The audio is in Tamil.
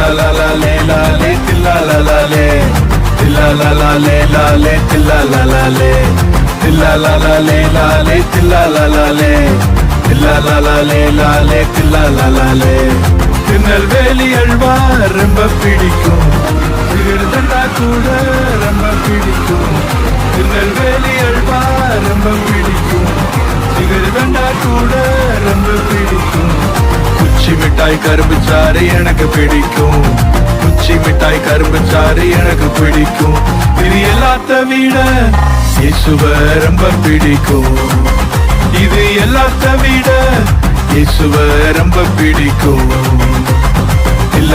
தில்லாலலே லாலே தில்லாலலே தில்லாலலே லாலே தில்லாலலே தில்லாலலே லாலே தில்லாலலே தில்லாலலே லாலே தில்லாலலே. திருநெல்வேலி அல்வா ரொம்ப பிடிக்கும், திருதண்டா கூட ரொம்ப பிடிக்கும். திருநெல்வேலி அல்வா ரொம்ப பிடிக்கும், திருதண்டா கூட ரொம்ப பிடிக்கும். குச்சி மிட்டாய் கரும்பு சாறு எனக்கு பிடிக்கும், குச்சி மிட்டாய் கரும்பு சாறு எனக்கு பிடிக்கும். இது எல்லாத்த விட இயேசுவை ரொம்ப பிடிக்கும், இது எல்லாத்த விட இயேசுவை ரொம்ப பிடிக்கும்.